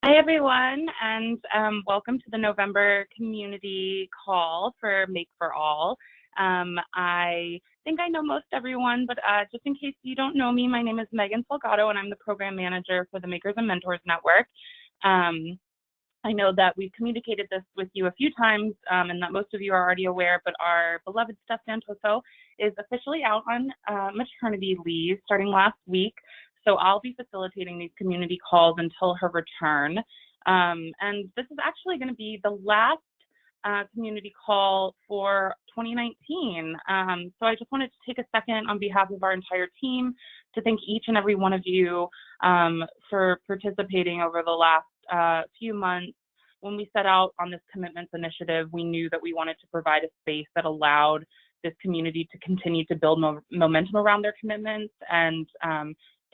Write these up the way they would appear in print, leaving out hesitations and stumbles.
Hi, everyone, and welcome to the November community call for Make for All. I think I know most everyone, but just in case you don't know me, my name is Megan Salgado, and I'm the program manager for the Makers and Mentors Network. I know that we've communicated this with you a few times and that most of you are already aware, but our beloved Steph Santoso is officially out on maternity leave starting last week. So I'll be facilitating these community calls until her return. And this is actually going to be the last community call for 2019. So I just wanted to take a second on behalf of our entire team to thank each and every one of you for participating over the last few months. When we set out on this commitments initiative, we knew that we wanted to provide a space that allowed this community to continue to build momentum around their commitments and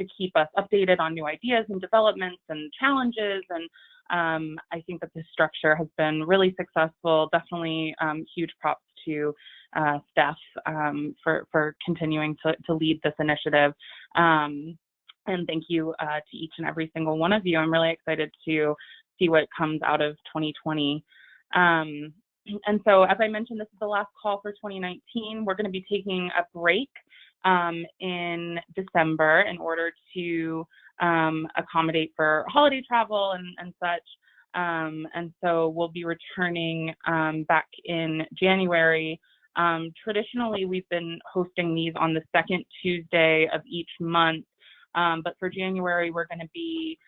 to keep us updated on new ideas and developments and challenges. And I think that this structure has been really successful. Definitely huge props to Steph for continuing to lead this initiative. And thank you to each and every single one of you. I'm really excited to see what comes out of 2020. And so, as I mentioned, this is the last call for 2019. We're going to be taking a break in December in order to accommodate for holiday travel and such. And so we'll be returning back in January. Traditionally, we've been hosting these on the second Tuesday of each month, but for January, we're going to be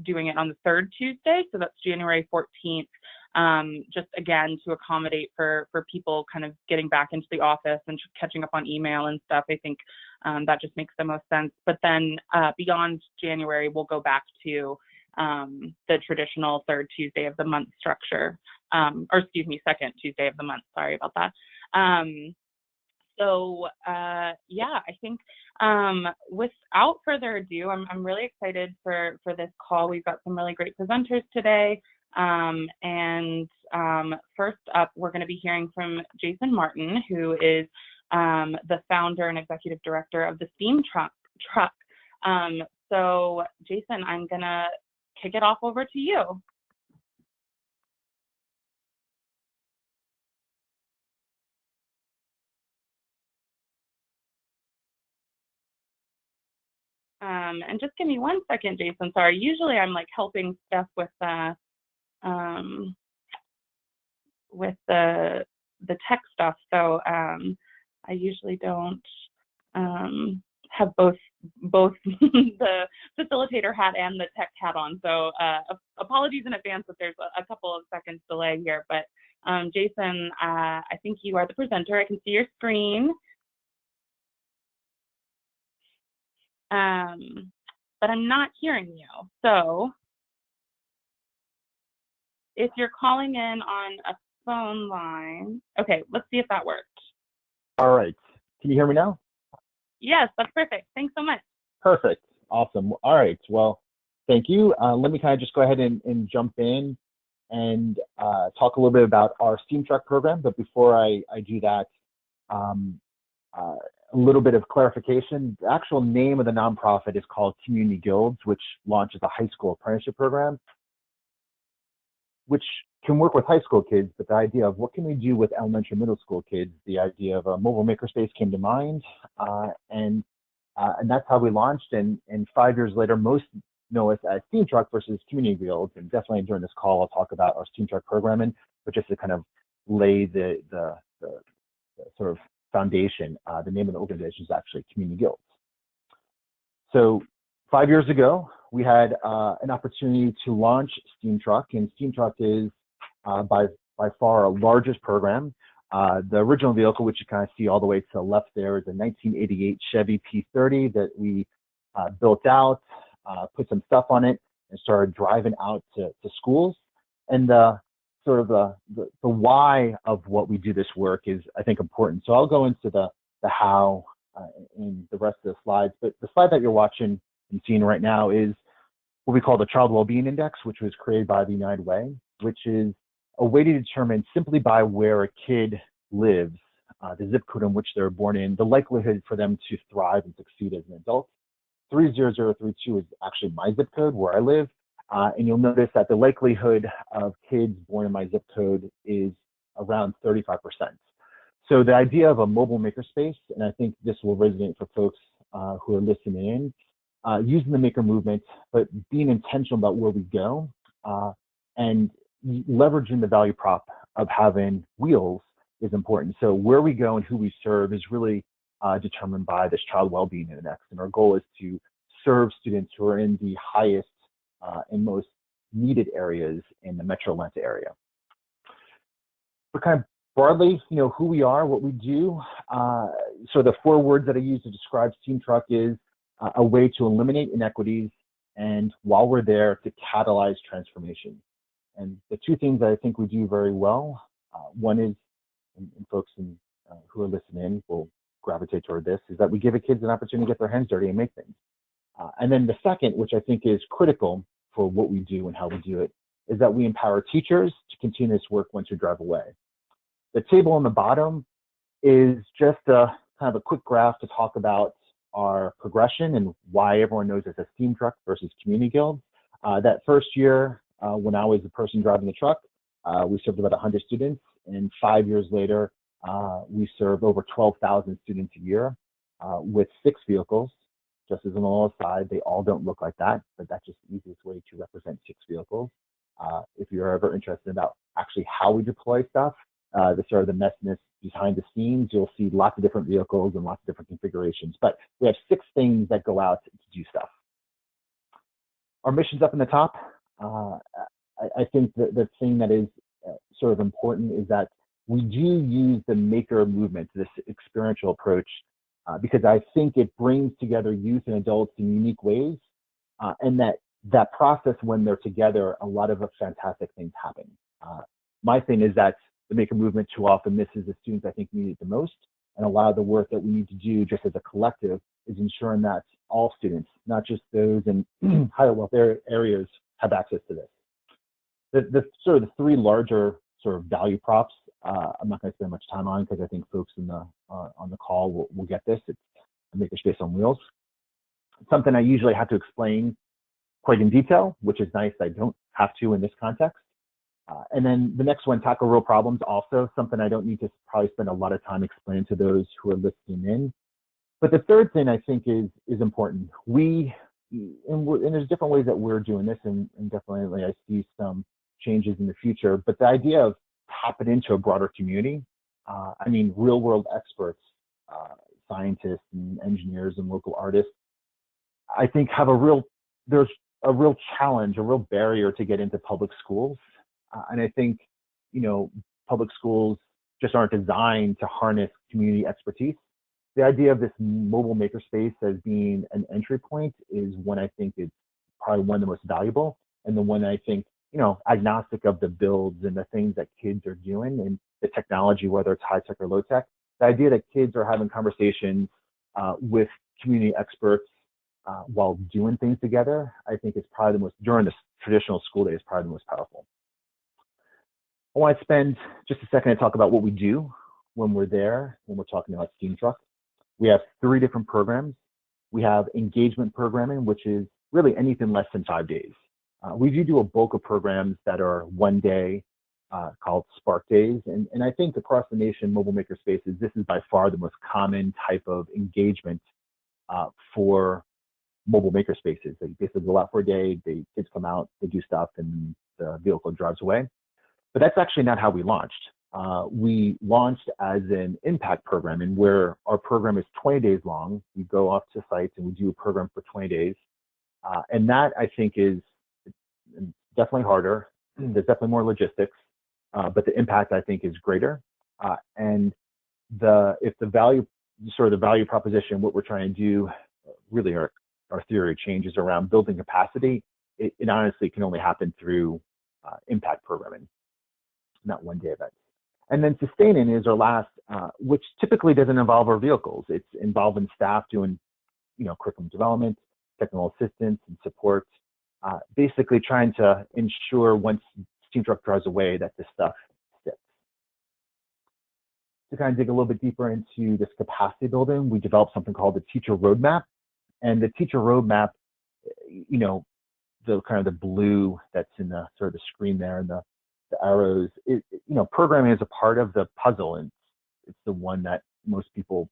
doing it on the third Tuesday, so that's January 14th. Just again to accommodate for people kind of getting back into the office and catching up on email and stuff. I think that just makes the most sense. But then beyond January, we'll go back to the traditional third Tuesday of the month structure, or excuse me, second Tuesday of the month. Sorry about that. So yeah, I think without further ado, I'm really excited for this call. We've got some really great presenters today. And first up, we're going to be hearing from Jason Martin, who is the founder and executive director of the Steam Truck. So Jason, I'm going to kick it off over to you. And just give me one second, Jason. Sorry, usually I'm like helping Steph with the tech stuff, so I usually don't have both the facilitator hat and the tech hat on. So apologies in advance if there's a couple of seconds delay here. But Jason, I think you are the presenter. I can see your screen. But I'm not hearing you. So if you're calling in on a phone line, okay, let's see if that worked. All right. Can you hear me now? Yes, that's perfect. Thanks so much. Perfect. Awesome. All right. Well, thank you. Let me kind of just go ahead and jump in and talk a little bit about our Steam Truck program. But before I do that, a little bit of clarification. The actual name of the nonprofit is called Community Guilds, which launches a high school apprenticeship program, which can work with high school kids, but the idea of what can we do with elementary middle school kids, the idea of a mobile makerspace came to mind, and that's how we launched. And 5 years later, most know us as Steam Truck versus Community Guilds, and definitely during this call, I'll talk about our Steam Truck programming, but just to kind of lay the sort of foundation, the name of the organization is actually Community Guilds. So 5 years ago, we had an opportunity to launch Steam Truck, and Steam Truck is by far our largest program. The original vehicle, which you kind of see all the way to the left there, is a 1988 Chevy P30 that we built out, put some stuff on it, and started driving out to schools. And the why of what we do this work is, I think, important. So I'll go into the how in the rest of the slides. But the slide that you're watching and seeing right now is what we call the Child Wellbeing Index, which was created by the United Way, which is a way to determine simply by where a kid lives, the zip code in which they're born in, the likelihood for them to thrive and succeed as an adult. 30032 is actually my zip code where I live. And you'll notice that the likelihood of kids born in my zip code is around 35%. So the idea of a mobile makerspace, and I think this will resonate for folks who are listening in, using the maker movement, but being intentional about where we go, and leveraging the value prop of having wheels is important. So where we go and who we serve is really determined by this child well-being index. And our goal is to serve students who are in the highest and most needed areas in the Metro Atlanta area. But kind of broadly, who we are, what we do. So the 4 words that I use to describe Steam Truck is a way to eliminate inequities, and while we're there, to catalyze transformation. And the 2 things that I think we do very well, one is, and folks who are listening will gravitate toward this, is that we give kids an opportunity to get their hands dirty and make things. And then the second, which I think is critical for what we do and how we do it, is that we empower teachers to continue this work once you drive away. The table on the bottom is just a kind of a quick graph to talk about our progression and why everyone knows it's a Steam Truck versus Community Guilds. That first year, when I was the person driving the truck, we served about 100 students, and 5 years later, we serve over 12,000 students a year with 6 vehicles. Just as an aside, they all don't look like that, but that's just the easiest way to represent 6 vehicles. If you're ever interested about actually how we deploy stuff, the sort of the messiness behind the scenes, you'll see lots of different vehicles and lots of different configurations. But we have 6 things that go out to do stuff. Our mission's up in the top. I think the thing that is sort of important is that we do use the maker movement, this experiential approach, because I think it brings together youth and adults in unique ways, and that process, when they're together, a lot of fantastic things happen. My thing is that the maker movement too often misses the students I think need it the most, and a lot of the work that we need to do just as a collective is ensuring that all students, not just those in higher wealth areas, have access to this. The sort of the 3 larger sort of value props, I'm not going to spend much time on because I think folks on the call will get this. It's a makerspace on wheels. It's something I usually have to explain quite in detail, which is nice. I don't have to in this context. And then the next one, tackle real problems, also something I don't need to probably spend a lot of time explaining to those who are listening in. But the third thing I think is important. And there's different ways that we're doing this, and definitely I see some changes in the future. But the idea of tapping into a broader community, I mean, real world experts, scientists and engineers and local artists, I think there's a real challenge, a real barrier to get into public schools. And I think, public schools just aren't designed to harness community expertise. The idea of this mobile makerspace as being an entry point is one I think is probably one of the most valuable, and the one I think, agnostic of the builds and the things that kids are doing and the technology, whether it's high tech or low tech, the idea that kids are having conversations with community experts while doing things together, I think is probably during the traditional school day, is probably the most powerful. I want to spend just a second to talk about what we do when we're there, when we're talking about Steam Truck. We have 3 different programs. We have engagement programming, which is really anything less than 5 days. We do a bulk of programs that are 1 day called Spark Days. And I think across the nation, mobile makerspaces, this is by far the most common type of engagement for mobile makerspaces. They basically go out for a day, the kids come out, they do stuff, and the vehicle drives away. But that's actually not how we launched. We launched as an impact program, and where our program is 20 days long. We go off to sites and we do a program for 20 days. And that, I think, is definitely harder. There's definitely more logistics, but the impact, I think, is greater. And if the value proposition, what we're trying to do, really our theory changes around building capacity, it honestly can only happen through impact programming, not 1 day events. And then sustaining is our last, which typically doesn't involve our vehicles. It's involving staff doing, curriculum development, technical assistance and support, basically trying to ensure once Steam Truck drives away that this stuff sticks. To kind of dig a little bit deeper into this capacity building, we developed something called the Teacher Roadmap. And the teacher roadmap, you know, the kind of the blue that's in the sort of the screen there and the arrows, you know, programming is a part of the puzzle, and it's the one that most people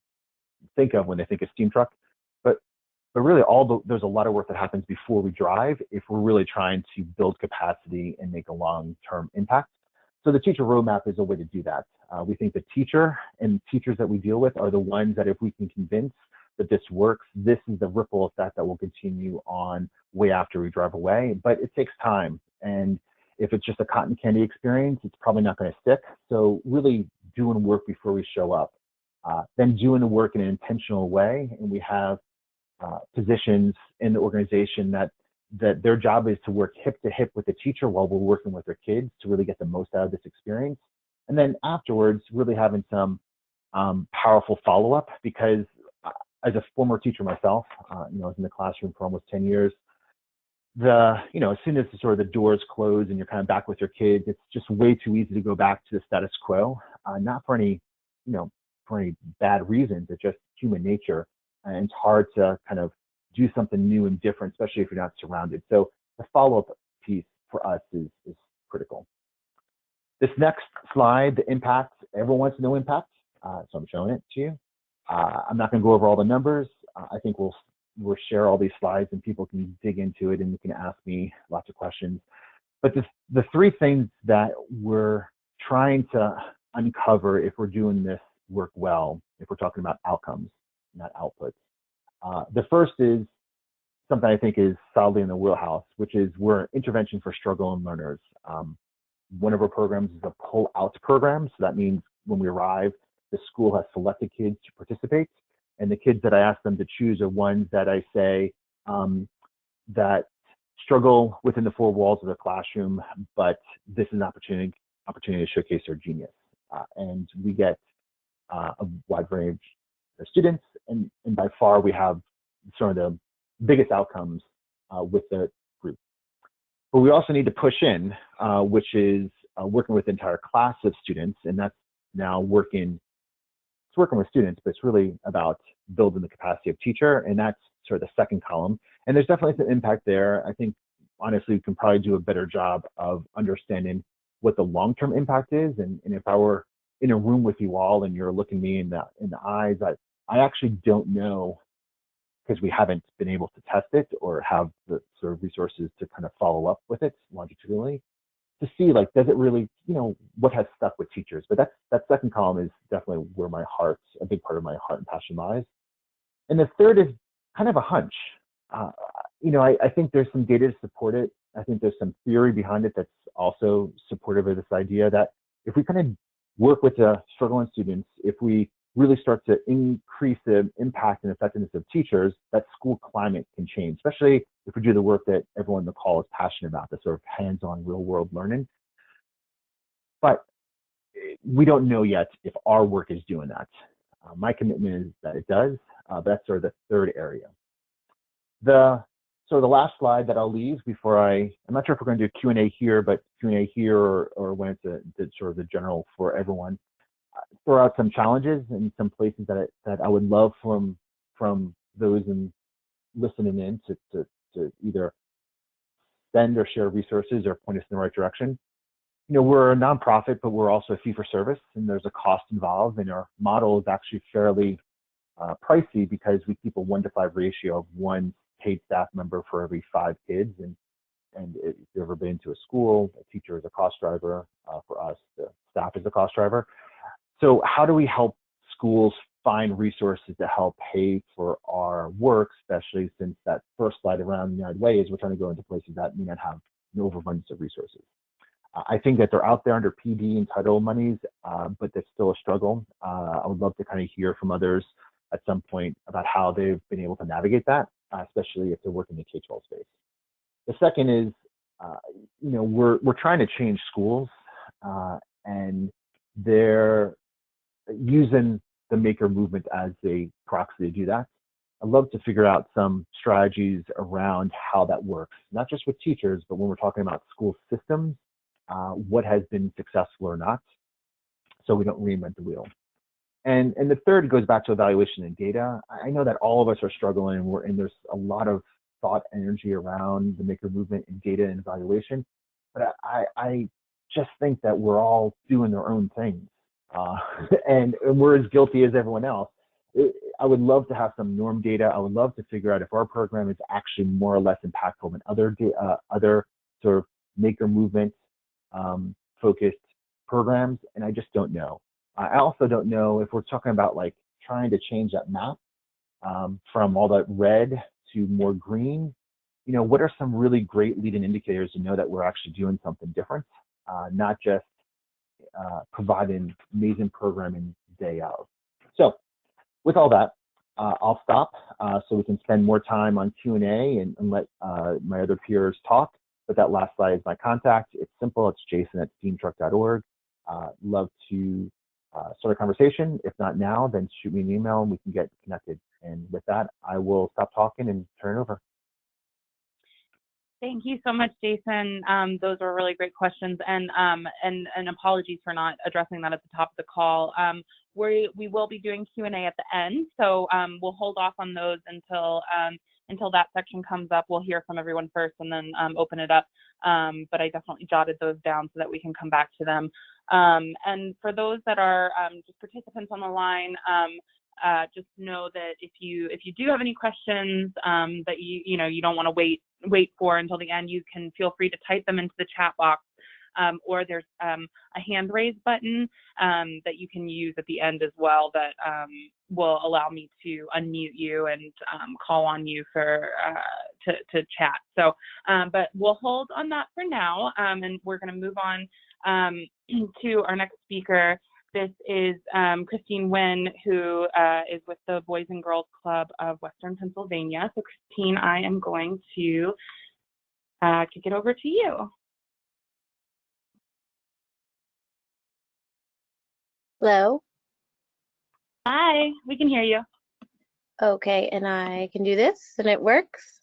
think of when they think of Steam Truck. But really, there's a lot of work that happens before we drive if we're really trying to build capacity and make a long-term impact. So the teacher roadmap is a way to do that. We think the teacher and teachers that we deal with are the ones that if we can convince that this works, this is the ripple effect that will continue on way after we drive away. But it takes time. And if it's just a cotton candy experience, it's probably not going to stick. So really doing work before we show up, then doing the work in an intentional way. And we have positions in the organization that their job is to work hip to hip with the teacher while we're working with their kids to really get the most out of this experience. And then afterwards, really having some powerful follow-up, because as a former teacher myself, you know, I was in the classroom for almost 10 years. You know, as soon as the doors close and you're kind of back with your kids, it's just way too easy to go back to the status quo, not for any, you know, for any bad reasons. It's just human nature. And it's hard to kind of do something new and different, especially if you're not surrounded. So the follow-up piece for us is critical. This next slide, the impact, everyone wants to know impact, so I'm showing it to you. I'm not going to go over all the numbers. I think we'll share all these slides and people can dig into it and you can ask me lots of questions. But the three things that we're trying to uncover if we're doing this work well, if we're talking about outcomes, not outputs. The first is something I think is solidly in the wheelhouse, which is we're an intervention for struggling learners. One of our programs is a pull-out program. So that means when we arrive, the school has selected kids to participate. And the kids that I ask them to choose are ones that I say that struggle within the four walls of the classroom, but this is an opportunity to showcase their genius. And we get a wide range of students, and by far we have some of the biggest outcomes with the group. But we also need to push in, which is working with the entire class of students, and that's now working with students, but it's really about building the capacity of teacher, and that's sort of the second column. And there's definitely some impact there. I think, honestly, we can probably do a better job of understanding what the long-term impact is. And if I were in a room with you all and you're looking me in the eyes, I actually don't know, because we haven't been able to test it or have the sort of resources to kind of follow up with it longitudinally, to see, like, does it really, you know, what has stuck with teachers. But that second column is definitely where a big part of my heart and passion lies. And the third is kind of a hunch. You know, I think there's some data to support it. I think there's some theory behind it that's also supportive of this idea that if we kind of work with the struggling students, if we really start to increase the impact and effectiveness of teachers, that school climate can change, especially if we do the work that everyone in the call is passionate about, the sort of hands-on real-world learning. But we don't know yet if our work is doing that. My commitment is that it does. That's sort of the third area. So the last slide that I'll leave before I'm not sure if we're going to do Q&A here, but Q&A here or when it's sort of the general for everyone. Throw out some challenges and some places that I would love from those in listening in to either send or share resources or point us in the right direction. You know, we're a nonprofit, but we're also a fee for service, and there's a cost involved, and our model is actually fairly pricey because we keep a 1-to-5 ratio of one paid staff member for every 5 kids. And if you've ever been to a school, a teacher is a cost driver. For us, the staff is a cost driver. So how do we help schools find resources to help pay for our work, especially since that first slide around United Way is we're trying to go into places that may not have an overabundance of resources. I think that they're out there under PD and title monies, but there's still a struggle. I would love to kind of hear from others at some point about how they've been able to navigate that, especially if they're working in the K-12 space. The second is, you know, we're trying to change schools, and they're using the maker movement as a proxy to do that. I'd love to figure out some strategies around how that works, not just with teachers, but when we're talking about school systems, what has been successful or not, so we don't reinvent the wheel. And the third goes back to evaluation and data. I know that all of us are struggling, and there's a lot of thought energy around the maker movement and data and evaluation. But I just think that we're all doing our own things, and we're as guilty as everyone else. I would love to have some norm data. I would love to figure out if our program is actually more or less impactful than other sort of maker movement focused programs, and I just don't know. I also don't know if we're talking about like trying to change that map from all that red to more green. You know, what are some really great leading indicators to know that we're actually doing something different, not just providing amazing programming day of. So with all that, I'll stop so we can spend more time on Q&A and let my other peers talk. But that last slide is my contact. It's simple. It's jason@steamtruck.org. Love to start a conversation. If not now, then shoot me an email and we can get connected. And with that, I will stop talking and turn it over. Thank you so much, Jason. Those were really great questions, and apologies for not addressing that at the top of the call. We will be doing Q&A at the end, so we'll hold off on those until that section comes up. We'll hear from everyone first and then open it up. But I definitely jotted those down so that we can come back to them. And for those that are just participants on the line, just know that if you do have any questions that you don't want to wait for until the end, you can feel free to type them into the chat box, or there's a hand raise button that you can use at the end as well that will allow me to unmute you and call on you for to chat. So, but we'll hold on that for now, and we're going to move on to our next speaker. This is Christine Wynn, who is with the Boys and Girls Club of Western Pennsylvania. So Christine, I am going to kick it over to you. Hello? Hi, we can hear you. Okay, and I can do this and it works?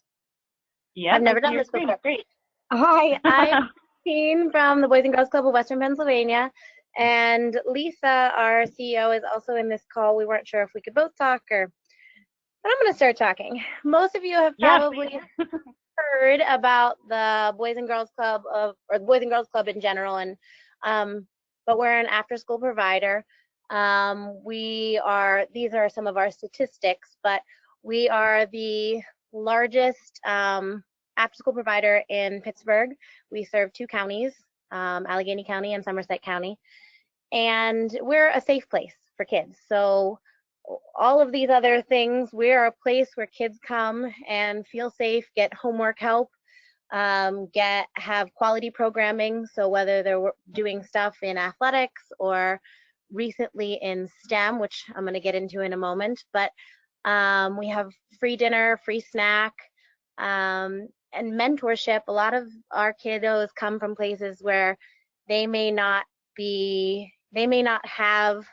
Yeah, I've never done this before. Great. Hi, I'm Christine from the Boys and Girls Club of Western Pennsylvania. And Lisa, our CEO, is also in this call. We weren't sure if we could both talk but I'm going to start talking. Most of you have probably heard about the Boys and Girls Club or the Boys and Girls Club in general, and but we're an after-school provider. These are some of our statistics, but we are the largest after-school provider in Pittsburgh. We serve 2 counties, Allegheny County and Somerset County. And we're a safe place for kids. So all of these other things, we're a place where kids come and feel safe, get homework help, have quality programming. So whether they're doing stuff in athletics or recently in STEM, which I'm going to get into in a moment, but we have free dinner, free snack, and mentorship. A lot of our kiddos come from places where they may not have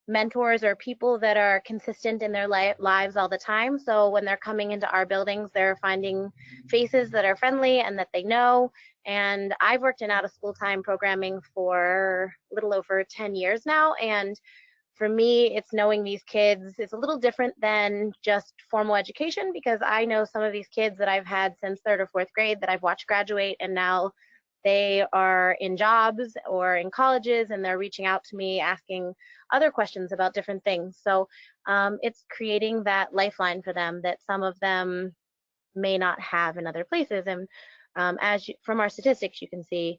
mentors or people that are consistent in their lives all the time. So when they're coming into our buildings, they're finding faces that are friendly and that they know. And I've worked in out-of-school time programming for a little over 10 years now. And for me, it's knowing these kids. It's a little different than just formal education, because I know some of these kids that I've had since 3rd or 4th grade that I've watched graduate, and now they are in jobs or in colleges, and they're reaching out to me asking other questions about different things. So it's creating that lifeline for them that some of them may not have in other places. And from our statistics, you can see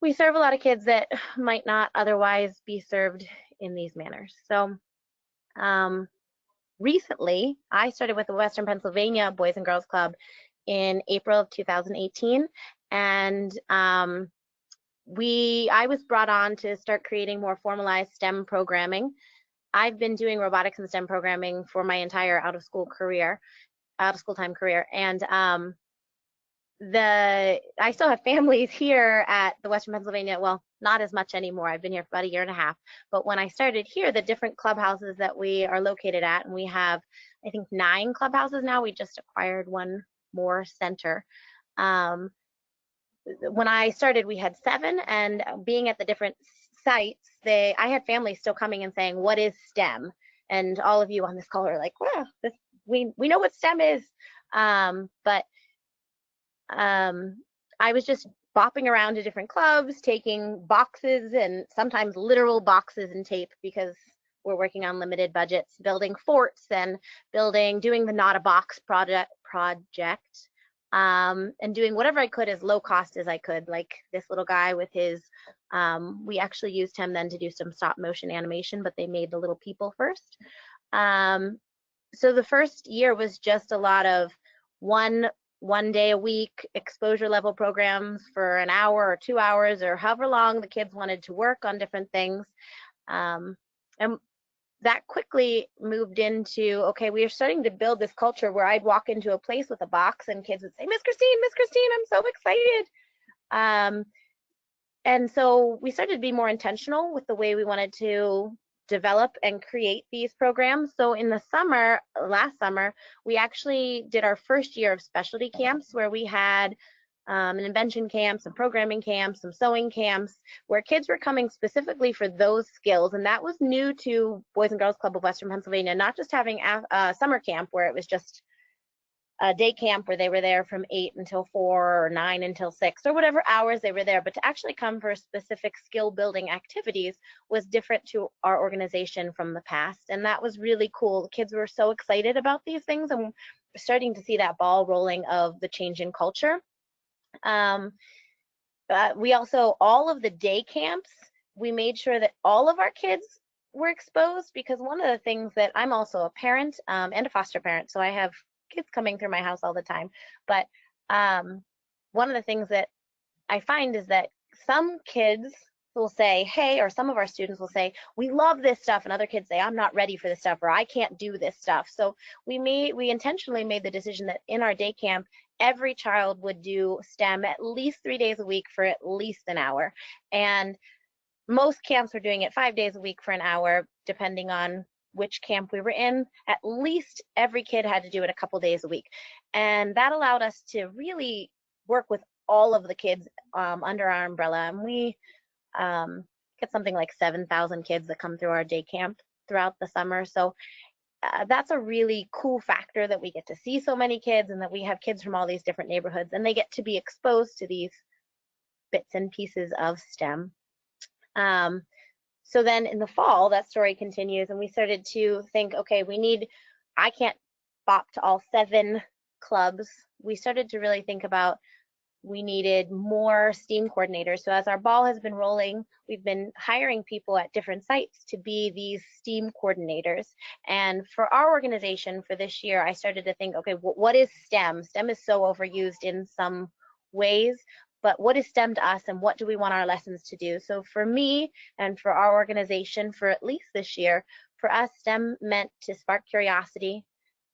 we serve a lot of kids that might not otherwise be served in these manners. So recently, I started with the Western Pennsylvania Boys and Girls Club in April of 2018. And I was brought on to start creating more formalized STEM programming. I've been doing robotics and STEM programming for my entire out-of-school time career. And I still have families here at the Western Pennsylvania, well, not as much anymore. I've been here for about 1.5 years. But when I started here, the different clubhouses that we are located at, and we have, I think, 9 clubhouses now. We just acquired one more center. When I started, we had 7, and being at the different sites, I had families still coming and saying, what is STEM? And all of you on this call are like, wow, we know what STEM is. But I was just bopping around to different clubs, taking boxes and sometimes literal boxes and tape because we're working on limited budgets, building forts and doing the Not a Box project, and doing whatever I could as low cost as I could, like this little guy with his, we actually used him then to do some stop motion animation, but they made the little people first. So the first year was just a lot of one day a week exposure level programs for an hour or 2 hours or however long the kids wanted to work on different things. And that quickly moved into, okay, we are starting to build this culture where I'd walk into a place with a box and kids would say, Miss Christine, I'm so excited. And so we started to be more intentional with the way we wanted to develop and create these programs. So in the summer, last summer, we actually did our first year of specialty camps where we had an invention camp, some programming camps, some sewing camps, where kids were coming specifically for those skills. And that was new to Boys and Girls Club of Western Pennsylvania, not just having a summer camp where it was just a day camp where they were there from 8 until 4 or 9 until 6 or whatever hours they were there, but to actually come for specific skill building activities was different to our organization from the past. And that was really cool. The kids were so excited about these things, and we're starting to see that ball rolling of the change in culture. We also, all of the day camps, we made sure that all of our kids were exposed, because one of the things that I'm also a parent and a foster parent, so I have kids coming through my house all the time. But one of the things that I find is that some kids will say, hey, or some of our students will say, we love this stuff, and other kids say, I'm not ready for this stuff, or I can't do this stuff. So we intentionally made the decision that in our day camp, every child would do STEM at least 3 days a week for at least an hour. And most camps were doing it 5 days a week for an hour, depending on which camp we were in. At least every kid had to do it a couple days a week. And that allowed us to really work with all of the kids under our umbrella. And we get something like 7,000 kids that come through our day camp throughout the summer. So that's a really cool factor, that we get to see so many kids and that we have kids from all these different neighborhoods and they get to be exposed to these bits and pieces of STEM. So then in the fall, that story continues, and we started to think, okay, I can't bop to all 7 clubs. We started to really think about, we needed more STEAM coordinators. So as our ball has been rolling, we've been hiring people at different sites to be these STEAM coordinators. And for our organization for this year, I started to think, okay, what is STEM? STEM is so overused in some ways, but what is STEM to us, and what do we want our lessons to do? So for me and for our organization, for at least this year, for us, STEM meant to spark curiosity,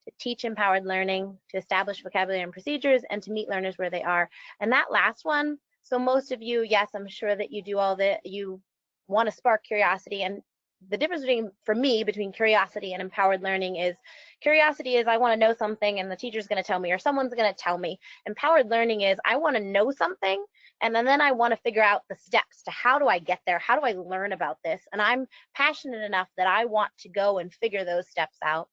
to teach empowered learning, to establish vocabulary and procedures, and to meet learners where they are. And that last one, so most of you, yes, I'm sure that you do you want to spark curiosity. And the difference for me between curiosity and empowered learning is, curiosity is I want to know something and the teacher's going to tell me, or someone's going to tell me. Empowered learning is I want to know something, and then I want to figure out the steps to how do I get there? How do I learn about this? And I'm passionate enough that I want to go and figure those steps out.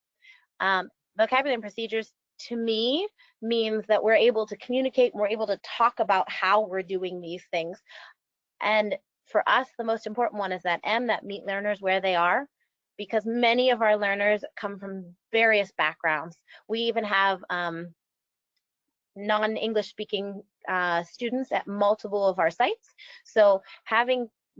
Vocabulary and procedures to me means that we're able to communicate, and we're able to talk about how we're doing these things. And for us, the most important one is that that meet learners where they are, because many of our learners come from various backgrounds. We even have non-English speaking students at multiple of our sites. So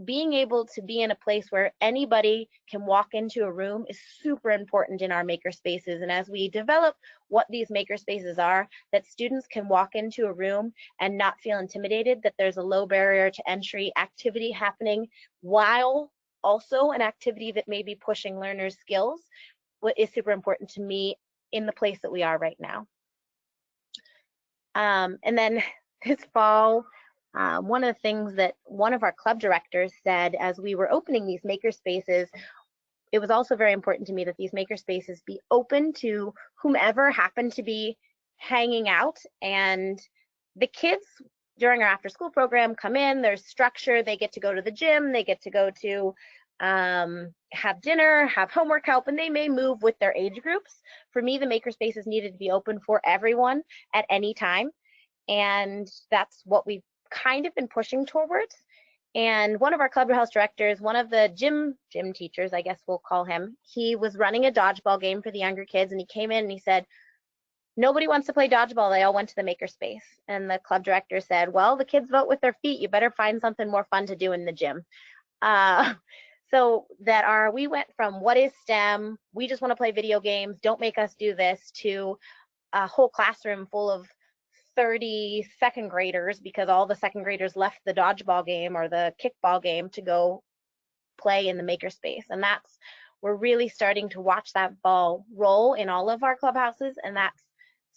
being able to be in a place where anybody can walk into a room is super important in our maker spaces. And as we develop what these maker spaces are, that students can walk into a room and not feel intimidated, that there's a low barrier to entry activity happening, while also an activity that may be pushing learners' skills, what is super important to me in the place that we are right now. And then this fall, one of the things that one of our club directors said as we were opening these maker spaces, it was also very important to me that these maker spaces be open to whomever happened to be hanging out. And the kids during our after school program come in, there's structure, they get to go to the gym, they get to go to have dinner, have homework help, and they may move with their age groups. For me, the makerspaces needed to be open for everyone at any time, and that's what we've kind of been pushing towards. And one of our clubhouse directors, one of the gym teachers, I guess we'll call him, he was running a dodgeball game for the younger kids, and he came in and he said, nobody wants to play dodgeball, they all went to the makerspace. And the club director said, well, the kids vote with their feet, you better find something more fun to do in the gym. So that we went from what is STEM, we just want to play video games, don't make us do this, to a whole classroom full of 30 second graders, because all the second graders left the dodgeball game or the kickball game to go play in the makerspace. And we're really starting to watch that ball roll in all of our clubhouses, and that's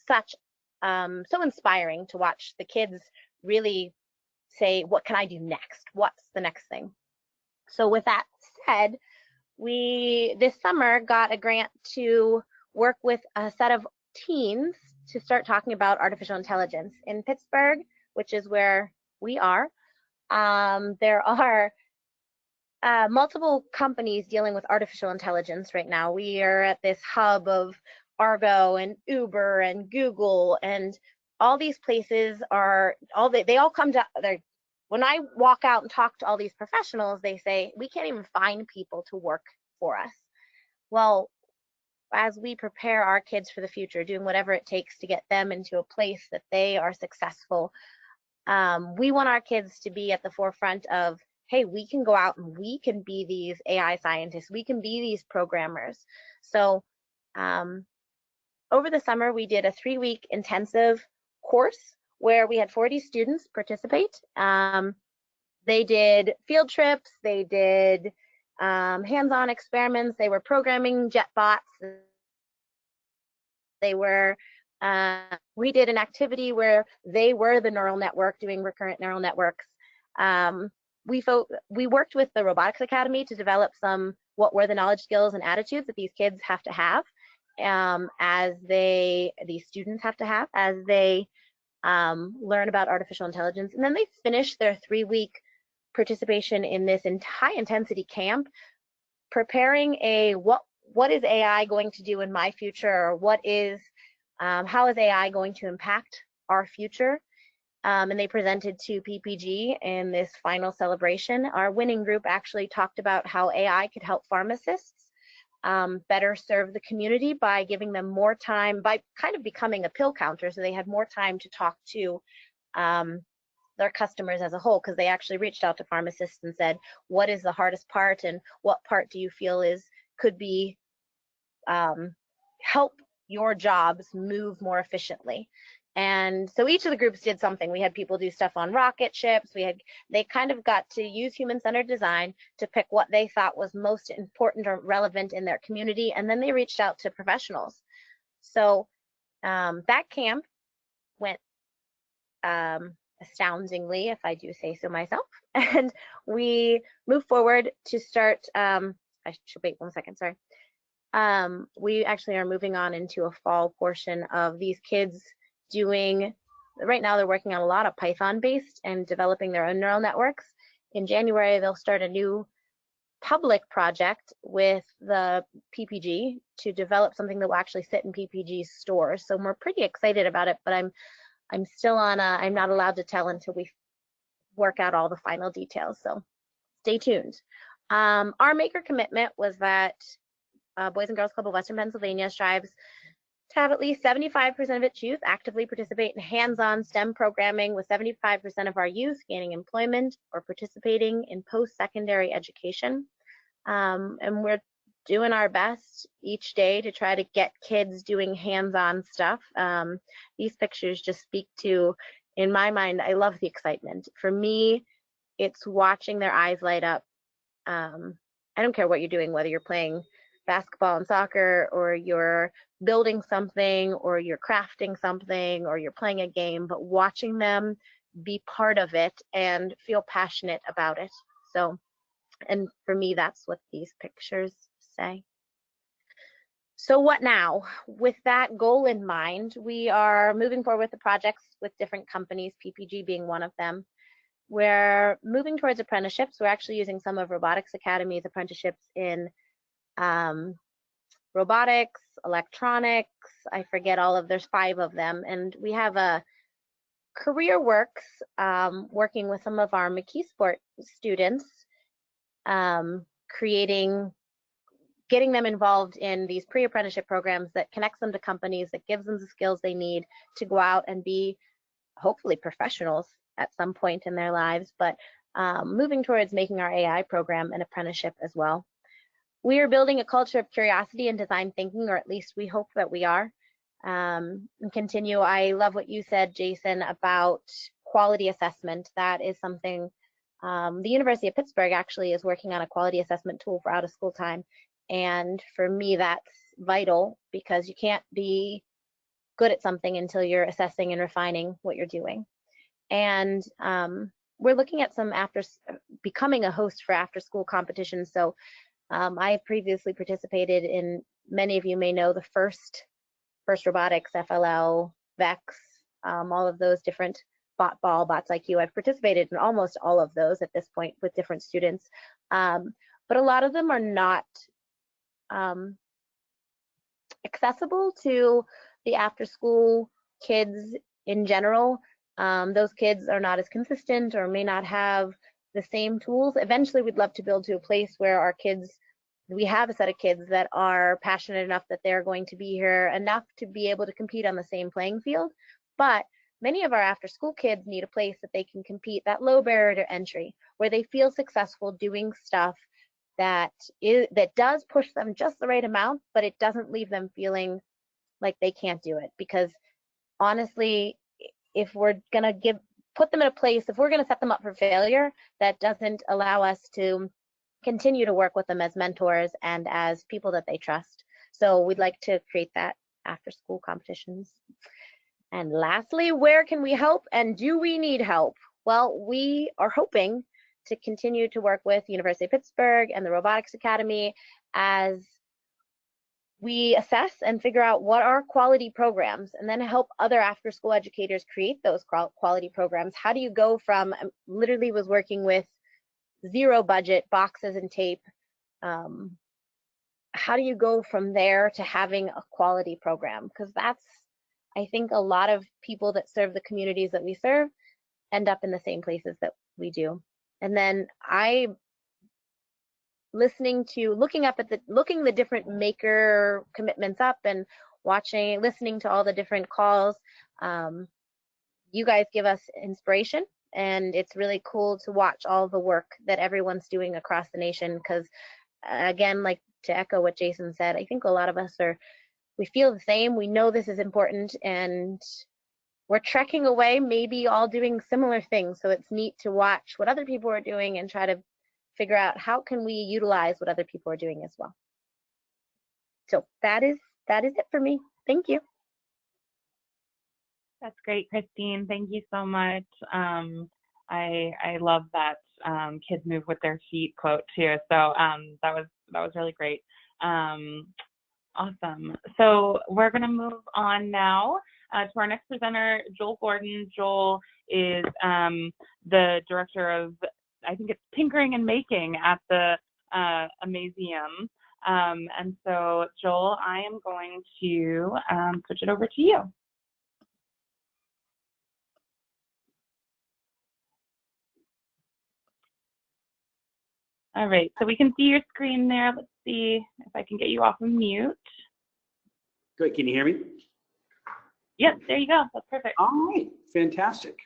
such so inspiring to watch the kids really say, what can I do next? What's the next thing? So with that said, we this summer got a grant to work with a set of teens to start talking about artificial intelligence. In Pittsburgh, which is where we are, there are multiple companies dealing with artificial intelligence right now. We are at this hub of Argo and Uber and Google, and all these places are they all come to when I walk out and talk to all these professionals, they say, we can't even find people to work for us. Well, as we prepare our kids for the future, doing whatever it takes to get them into a place that they are successful, we want our kids to be at the forefront of, hey, we can go out and we can be these AI scientists, we can be these programmers. So over the summer, we did a 3-week intensive course where we had 40 students participate. They did field trips, they did hands-on experiments, they were programming JetBots. We did an activity where they were the neural network doing recurrent neural networks. We worked with the Robotics Academy to develop what were the knowledge, skills, and attitudes that these kids have to have, these students have to have as they learn about artificial intelligence. And then they finished their 3-week participation in this high intensity camp, preparing what is AI going to do in my future, or how is AI going to impact our future? And they presented to PPG in this final celebration. Our winning group actually talked about how AI could help pharmacists better serve the community by giving them more time, by kind of becoming a pill counter, so they had more time to talk to their customers as a whole, because they actually reached out to pharmacists and said, what is the hardest part, and what part do you feel could be help your jobs move more efficiently? And so each of the groups did something. We had people do stuff on rocket ships. They kind of got to use human-centered design to pick what they thought was most important or relevant in their community, and then they reached out to professionals. So that camp went astoundingly, if I do say so myself, and we moved forward to start. I should wait 1 second, sorry. We actually are moving on into a fall portion of these kids right now they're working on a lot of Python based and developing their own neural networks. In January, they'll start a new public project with the PPG to develop something that will actually sit in PPG's stores. So we're pretty excited about it, but I'm still I'm not allowed to tell until we work out all the final details. So stay tuned. Our maker commitment was that Boys and Girls Club of Western Pennsylvania strives to have at least 75% of its youth actively participate in hands-on STEM programming, with 75% of our youth gaining employment or participating in post-secondary education. And we're doing our best each day to try to get kids doing hands-on stuff. These pictures just speak to, in my mind, I love the excitement. For me, it's watching their eyes light up. I don't care what you're doing, whether you're playing basketball and soccer, or you're building something, or you're crafting something, or you're playing a game, but watching them be part of it and feel passionate about it. So, and for me, that's what these pictures say. So what now? With that goal in mind, we are moving forward with the projects with different companies, PPG being one of them. We're moving towards apprenticeships. We're actually using some of Robotics Academy's apprenticeships in robotics, electronics, I forget all of, there's 5 of them. And we have a CareerWorks working with some of our McKeesport students, getting them involved in these pre-apprenticeship programs that connects them to companies, that gives them the skills they need to go out and be hopefully professionals at some point in their lives, but moving towards making our AI program an apprenticeship as well. We are building a culture of curiosity and design thinking, or at least we hope that we are. And continue, I love what you said, Jason, about quality assessment. That is something, the University of Pittsburgh actually is working on a quality assessment tool for out of school time. And for me, that's vital, because you can't be good at something until you're assessing and refining what you're doing. And we're looking at some becoming a host for after school competitions. So I have previously participated in, many of you may know, the first robotics, FLL, VEX, all of those different BotBall, Bots IQ. I've participated in almost all of those at this point with different students. But a lot of them are not accessible to the after school kids in general. Those kids are not as consistent or may not have the same tools. Eventually, we'd love to build to a place where our kids, we have a set of kids that are passionate enough that they're going to be here enough to be able to compete on the same playing field. But many of our after school kids need a place that they can compete, that low barrier to entry, where they feel successful doing stuff that does push them just the right amount, but it doesn't leave them feeling like they can't do it. Because honestly, if we're gonna put them in a place, if we're gonna set them up for failure, that doesn't allow us to continue to work with them as mentors and as people that they trust. So we'd like to create that after school competitions. And lastly, where can we help, and do we need help? Well, we are hoping to continue to work with University of Pittsburgh and the Robotics Academy as we assess and figure out what are quality programs, and then help other after school educators create those quality programs. How do you go from, literally was working with 0 budget, boxes and tape. How do you go from there to having a quality program? Because that's, I think, a lot of people that serve the communities that we serve end up in the same places that we do. And then looking the different maker commitments up and listening to all the different calls. You guys give us inspiration, and it's really cool to watch all the work that everyone's doing across the nation. Because again, like to echo what Jason said, I think a lot of us we feel the same. We know this is important, and we're trekking away, maybe all doing similar things. So it's neat to watch what other people are doing and try to figure out how can we utilize what other people are doing as well. So that is it for me. Thank you. That's great, Christine. Thank you so much. I love that kids move with their feet quote too. So that was really great. Awesome. So we're going to move on now to our next presenter, Joel Gordon. Joel is the director of, I think it's Tinkering and Making at the Amazium. And so, Joel, I am going to switch it over to you. All right, so we can see your screen there. Let's see if I can get you off of mute. Great, can you hear me? Yep, there you go, that's perfect. All right, fantastic.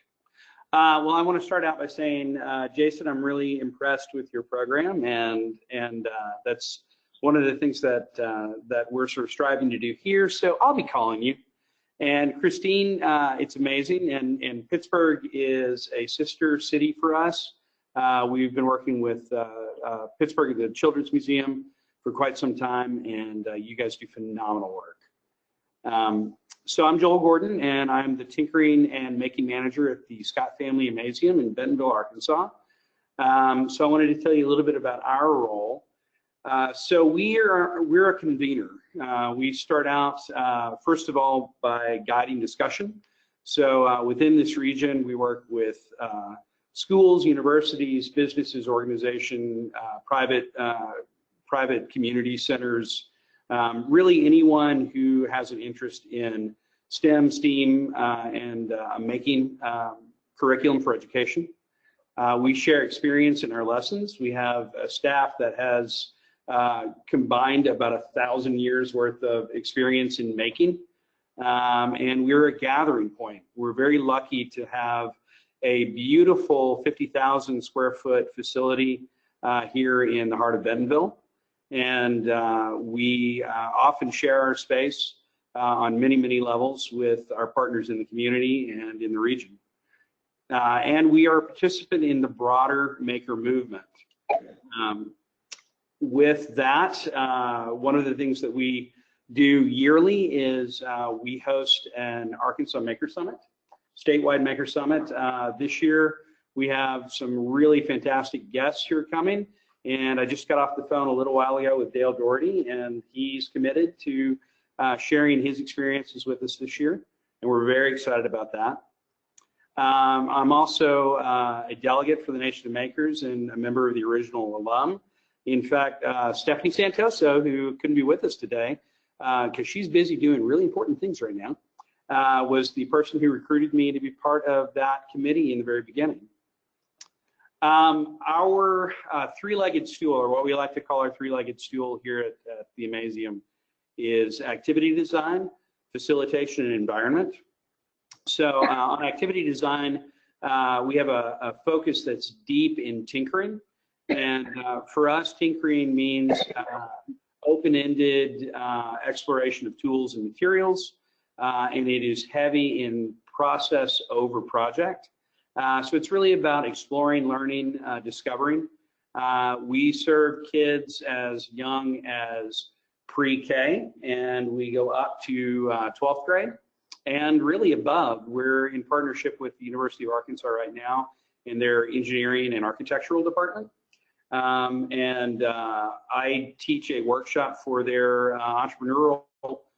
Well, I want to start out by saying, Jason, I'm really impressed with your program, and that's one of the things that we're sort of striving to do here. So I'll be calling you. And Christine, it's amazing, and Pittsburgh is a sister city for us. We've been working with Pittsburgh, the Children's Museum, for quite some time, and you guys do phenomenal work. So I'm Joel Gordon, and I'm the Tinkering and Making Manager at the Scott Family Amazium in Bentonville, Arkansas. So I wanted to tell you a little bit about our role. So we're a convener. We start out, first of all, by guiding discussion. So within this region, we work with schools, universities, businesses, organizations, private community centers, really anyone who has an interest in STEM, STEAM, and making curriculum for education. We share experience in our lessons. We have a staff that has combined about 1,000 years worth of experience in making, and we're a gathering point. We're very lucky to have a beautiful 50,000 square foot facility here in the heart of Bentonville, and we often share our space on many levels with our partners in the community and in the region. And we are a participant in the broader maker movement. With that, one of the things that we do yearly is we host an Arkansas Maker Summit, statewide Maker Summit. This year, we have some really fantastic guests here coming, and I just got off the phone a little while ago with Dale Doherty, and he's committed to sharing his experiences with us this year, and we're very excited about that. I'm also a delegate for the Nation of Makers and a member of the original alum. In fact, Stephanie Santoso, who couldn't be with us today, because she's busy doing really important things right now, was the person who recruited me to be part of that committee in the very beginning. Our three-legged stool, or what we like to call our three-legged stool here at the Amazeum, is activity design, facilitation, and environment. So on activity design, we have a focus that's deep in tinkering. And for us, tinkering means open-ended exploration of tools and materials, and it is heavy in process over project. So it's really about exploring, learning, discovering. We serve kids as young as pre-K, and we go up to 12th grade. And really above, we're in partnership with the University of Arkansas right now in their engineering and architectural department. I teach a workshop for their entrepreneurial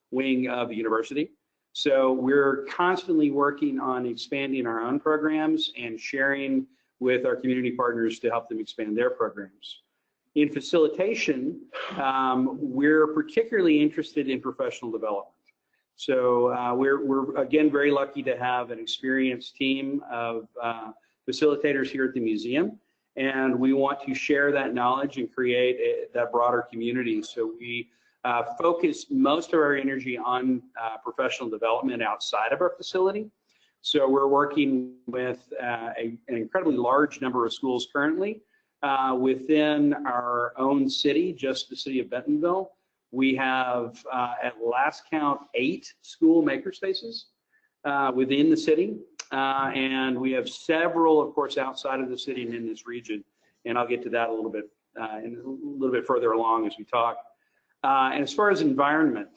wing of the university. So we're constantly working on expanding our own programs and sharing with our community partners to help them expand their programs. In facilitation, we're particularly interested in professional development. So we're again very lucky to have an experienced team of facilitators here at the museum, and we want to share that knowledge and create that broader community. So we focus most of our energy on professional development outside of our facility. So we're working with an incredibly large number of schools currently within our own city, just the city of Bentonville. We have, at last count, 8 school makerspaces within the city, and we have several, of course, outside of the city and in this region. And I'll get to that a little bit further along as we talk. And as far as environment,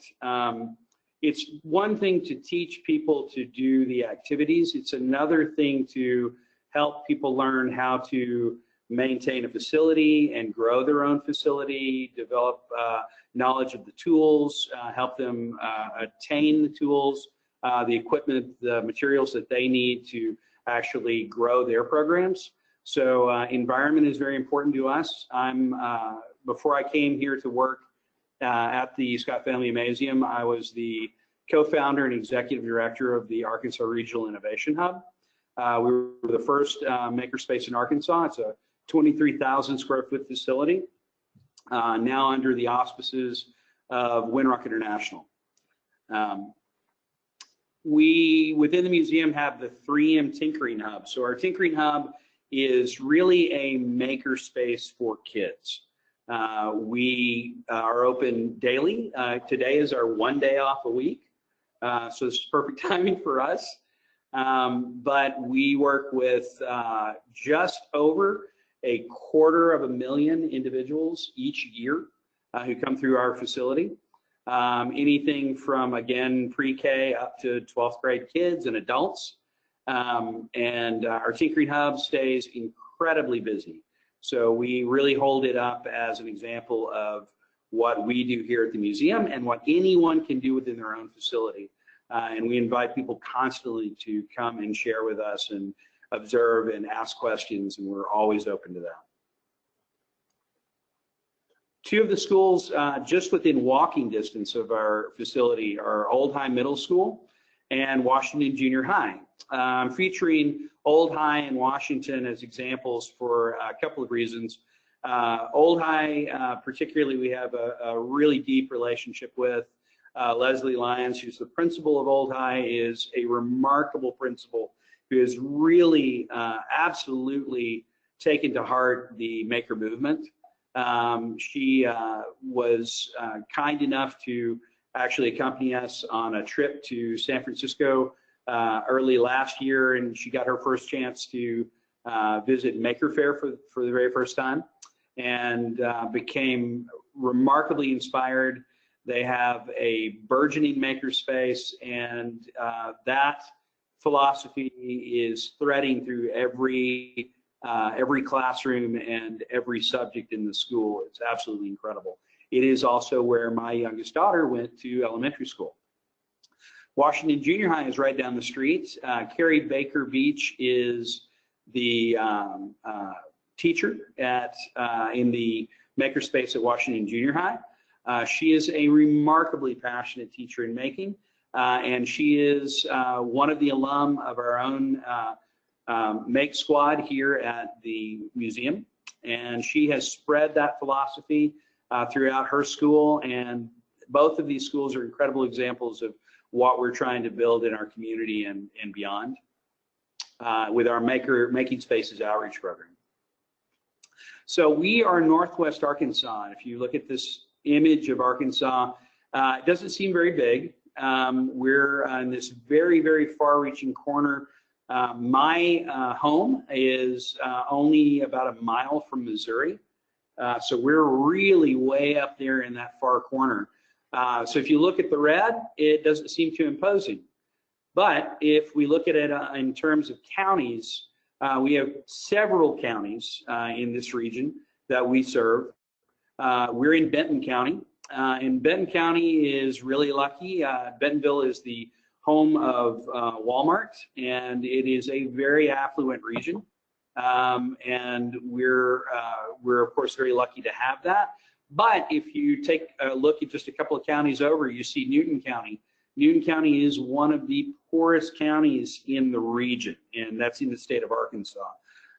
it's one thing to teach people to do the activities. It's another thing to help people learn how to maintain a facility and grow their own facility, develop knowledge of the tools, help them attain the tools, the equipment, the materials that they need to actually grow their programs. So environment is very important to us. Before I came here to work at the Scott Family Amazeum, I was the co-founder and executive director of the Arkansas Regional Innovation Hub. We were the first makerspace in Arkansas. It's a 23,000 square foot facility, now under the auspices of Winrock International. We, within the museum, have the 3M Tinkering Hub. So our Tinkering Hub is really a makerspace for kids. We are open daily. Today is our one day off a week, so this is perfect timing for us. But we work with just over 250,000 individuals each year who come through our facility. Anything from, again, pre-K up to 12th grade kids and adults. And our Tinkering Hub stays incredibly busy. So we really hold it up as an example of what we do here at the museum and what anyone can do within their own facility. And we invite people constantly to come and share with us and observe and ask questions, and we're always open to that. Two of the schools just within walking distance of our facility are Old High Middle School and Washington Junior High. I'm featuring Old High and Washington as examples for a couple of reasons. Old High, particularly, we have a really deep relationship with. Leslie Lyons, who's the principal of Old High, is a remarkable principal who has really absolutely taken to heart the maker movement. She was kind enough to actually accompany us on a trip to San Francisco early last year, and she got her first chance to visit Maker Faire for the very first time, and became remarkably inspired. They have a burgeoning makerspace, and that philosophy is threading through every classroom and every subject in the school. It's absolutely incredible. It is also where my youngest daughter went to elementary school. Washington Junior High is right down the street. Carrie Baker Beach is the teacher in the makerspace at Washington Junior High. She is a remarkably passionate teacher in making, and she is one of the alum of our own Make Squad here at the museum, and she has spread that philosophy throughout her school, and both of these schools are incredible examples of what we're trying to build in our community and beyond with our Making Spaces outreach program. So we are Northwest Arkansas, and if you look at this image of Arkansas, it doesn't seem very big. We're in this very, very far-reaching corner. My home is only about a mile from Missouri, so we're really way up there in that far corner. So if you look at the red, it doesn't seem too imposing. But if we look at it in terms of counties, we have several counties in this region that we serve. We're in Benton County, and Benton County is really lucky. Bentonville is the home of Walmart, and it is a very affluent region. And we're of course very lucky to have that. But if you take a look at just a couple of counties over, you see Newton County. Newton County is one of the poorest counties in the region, and that's in the state of Arkansas.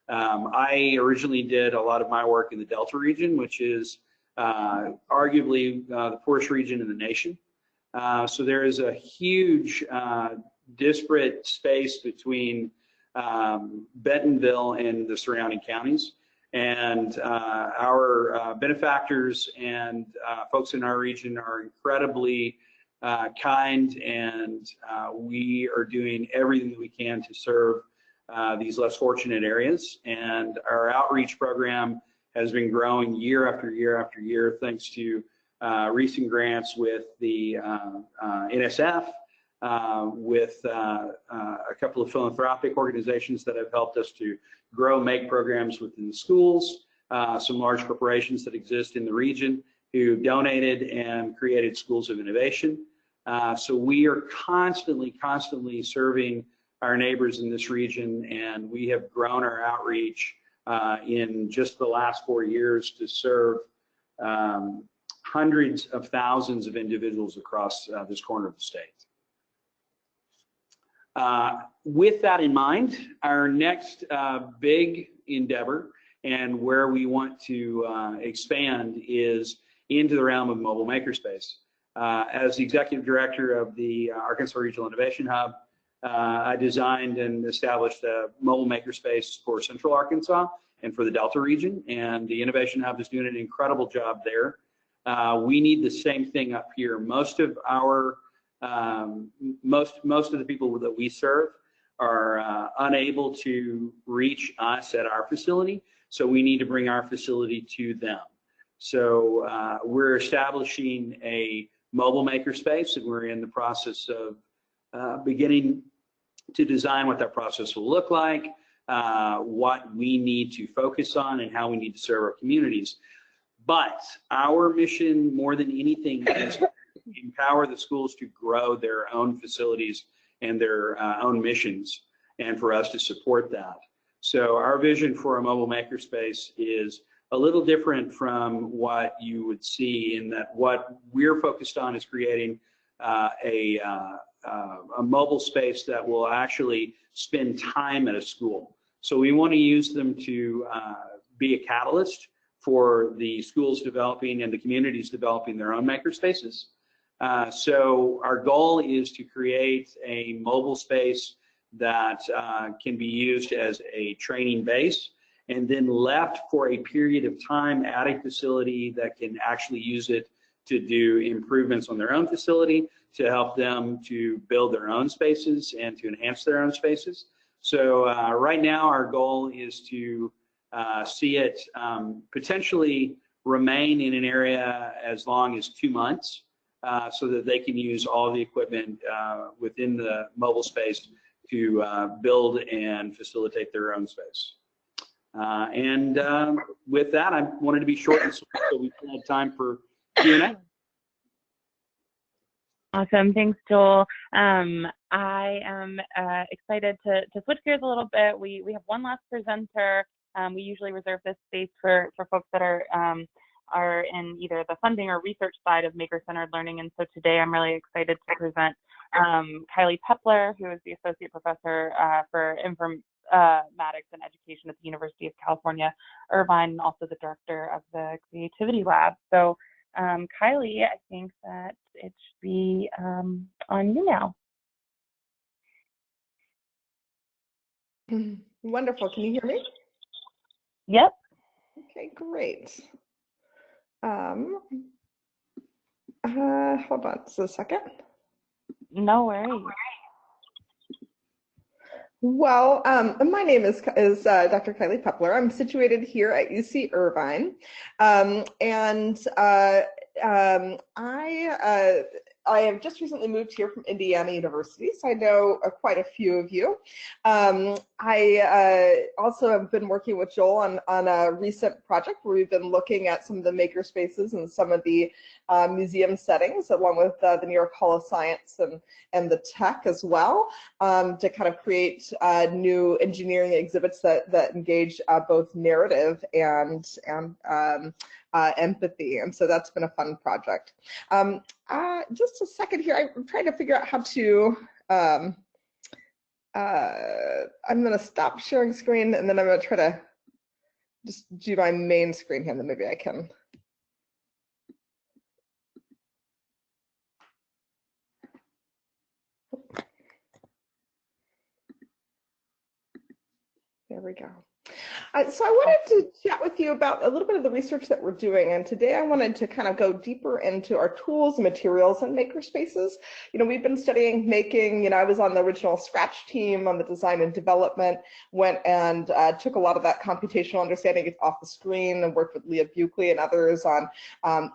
I originally did a lot of my work in the Delta region, which is arguably the poorest region in the nation. So there is a huge disparate space between Bentonville and the surrounding counties. And our benefactors and folks in our region are incredibly kind, and we are doing everything that we can to serve these less fortunate areas. And our outreach program has been growing year after year after year, thanks to recent grants with the NSF, with a couple of philanthropic organizations that have helped us to grow make programs within the schools, some large corporations that exist in the region who donated and created schools of innovation. So we are constantly serving our neighbors in this region, and we have grown our outreach in just the last 4 years to serve hundreds of thousands of individuals across this corner of the state. With that in mind, our next big endeavor and where we want to expand is into the realm of mobile makerspace. As the executive director of the Arkansas Regional Innovation Hub, I designed and established a mobile makerspace for Central Arkansas and for the Delta region, and the Innovation Hub is doing an incredible job there. We need the same thing up here. Most of our most of the people that we serve are unable to reach us at our facility, so we need to bring our facility to them. So we're establishing a mobile makerspace, and we're in the process of beginning to design what that process will look like. what we need to focus on and how we need to serve our communities. But our mission, more than anything, is to empower the schools to grow their own facilities and their own missions, and for us to support that. So our vision for a mobile makerspace is a little different from what you would see, in that what we're focused on is creating a mobile space that will actually spend time at a school. So we want to use them to be a catalyst for the schools developing and the communities developing their own makerspaces. So our goal is to create a mobile space that can be used as a training base, and then left for a period of time at a facility that can actually use it to do improvements on their own facility, to help them to build their own spaces and to enhance their own spaces. So right now our goal is to see it potentially remain in an area as long as 2 months, so that they can use all the equipment within the mobile space to build and facilitate their own space. With that, I wanted to be short and sweet so we can have time for Q&A. Awesome. Thanks, Joel. I am excited to switch gears a little bit. We have one last presenter. We usually reserve this space for folks that are in either the funding or research side of maker-centered learning. And so today I'm really excited to present Kylie Pepler, who is the Associate Professor for Informatics and Education at the University of California, Irvine, and also the Director of the Creativity Lab. So Kylie, I think that it should be on you now. Wonderful. Can you hear me? Yep. Okay, great. Hold on just a second. No worries. Well, my name is Dr. Kylie Pepler. I'm situated here at UC Irvine, I have just recently moved here from Indiana University, so I know quite a few of you. I also have been working with Joel on a recent project where we've been looking at some of the maker spaces and some of the museum settings, along with the New York Hall of Science and the tech as well, to kind of create new engineering exhibits that engage both narrative and empathy. And so that's been a fun project. Just a second here, I'm trying to figure out how to, I'm going to stop sharing screen, and then I'm going to try to just do my main screen here, and then maybe I can. There we go. So I wanted to chat with you about a little bit of the research that we're doing, and today I wanted to kind of go deeper into our tools, materials, and makerspaces. You know, we've been studying making. You know, I was on the original Scratch team on the design and development, went and took a lot of that computational understanding off the screen and worked with Leah Buckley and others on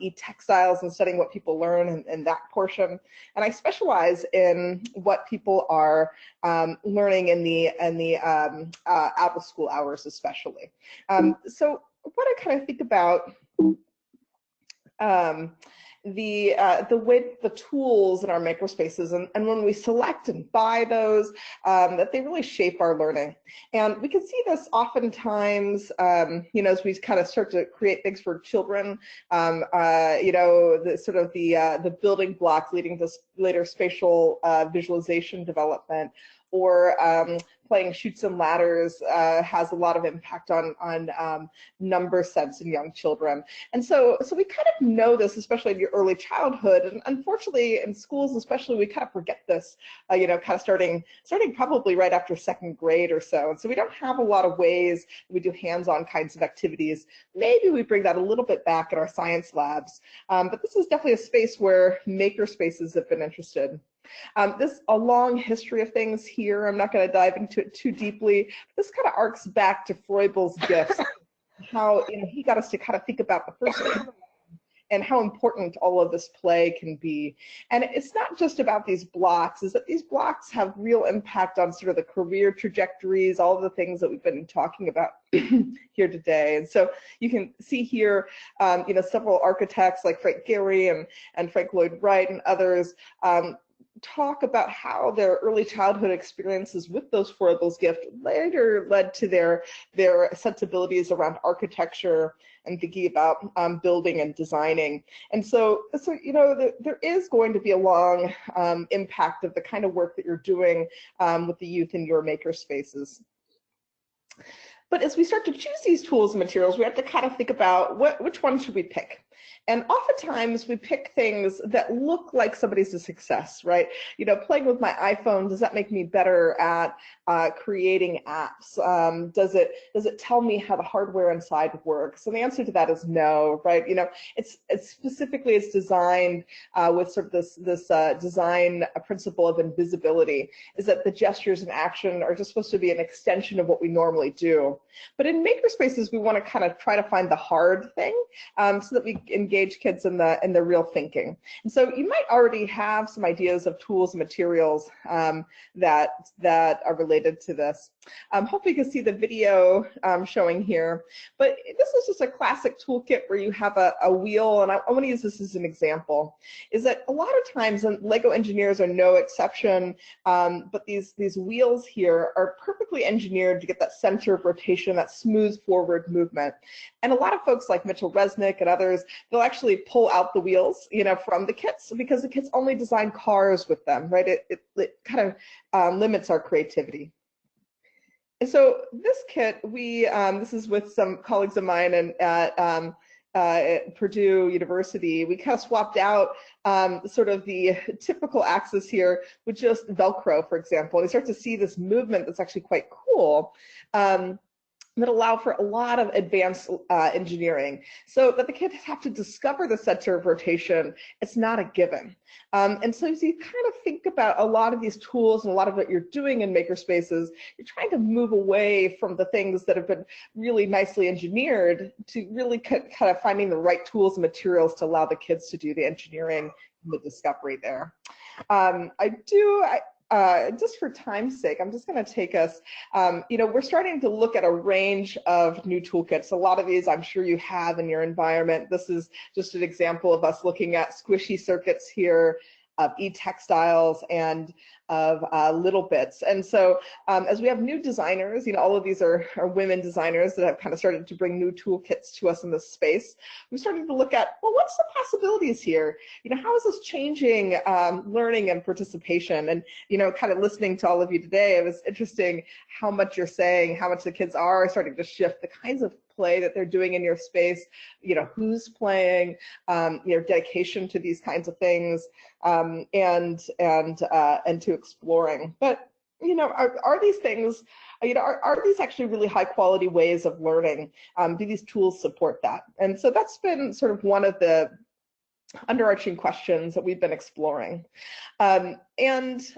e-textiles and studying what people learn in that portion. And I specialize in what people are learning in the out of school hours, especially. So what I kind of think about the tools in our makerspaces, and when we select and buy those, that they really shape our learning. And we can see this oftentimes, you know, as we kind of start to create things for children, you know, the building blocks leading to later spatial visualization development, or playing Chutes and Ladders has a lot of impact on number sense in young children. And so we kind of know this, especially in your early childhood. And unfortunately, in schools especially, we kind of forget this, you know, kind of starting probably right after second grade or so. And so we don't have a lot of ways we do hands-on kinds of activities. Maybe we bring that a little bit back in our science labs. But this is definitely a space where maker spaces have been interested. This a long history of things here. I'm not going to dive into it too deeply. This kind of arcs back to Froebel's gifts, how, you know, he got us to kind of think about the first and how important all of this play can be. And it's not just about these blocks, is that these blocks have real impact on sort of the career trajectories, all the things that we've been talking about here today. And so you can see here, several architects like Frank Gehry and Frank Lloyd Wright and others talk about how their early childhood experiences with those foibles gifts later led to their sensibilities around architecture and thinking about building and designing. And so there is going to be a long impact of the kind of work that you're doing with the youth in your maker spaces. But as we start to choose these tools and materials, we have to kind of think about which one should we pick. And oftentimes we pick things that look like somebody's a success, right? Playing with my iPhone, does that make me better at creating apps? Does it tell me how the hardware inside works? And the answer to that is no, right? It's specifically designed with sort of this design principle of invisibility, is that the gestures and action are just supposed to be an extension of what we normally do. But in makerspaces, we want to kind of try to find the hard thing so that we engage kids in the real thinking. And so you might already have some ideas of tools and materials that are related to this. Hopefully you can see the video showing here. But this is just a classic toolkit where you have a wheel, and I want to use this as an example, is that a lot of times, and Lego engineers are no exception, but these wheels here are perfectly engineered to get that center of rotation, that smooth forward movement. And a lot of folks like Mitchell Resnick and others, they'll actually pull out the wheels, from the kits, because the kits only design cars with them, right? It kind of limits our creativity. And so this kit, this is with some colleagues of mine at Purdue University. We kind of swapped out sort of the typical axis here with just Velcro, for example. And you start to see this movement that's actually quite cool. That allow for a lot of advanced engineering, so that the kids have to discover the center of rotation. It's not a given. And so as you kind of think about a lot of these tools and a lot of what you're doing in makerspaces, you're trying to move away from the things that have been really nicely engineered to really kind of finding the right tools and materials to allow the kids to do the engineering and the discovery there. Just for time's sake, I'm just going to take us, we're starting to look at a range of new toolkits. A lot of these I'm sure you have in your environment. This is just an example of us looking at squishy circuits here, of e-textiles, and of Little-Bits. And so as we have new designers, all of these are women designers that have kind of started to bring new toolkits to us in this space. We're starting to look at, well, what's the possibilities here? How is this changing learning and participation? And, kind of listening to all of you today, it was interesting how much you're saying, how much the kids are starting to shift the kinds of play that they're doing in your space, who's playing, dedication to these kinds of things, and to exploring. But are these things, are these actually really high quality ways of learning? Do these tools support that? And so that's been sort of one of the underarching questions that we've been exploring. And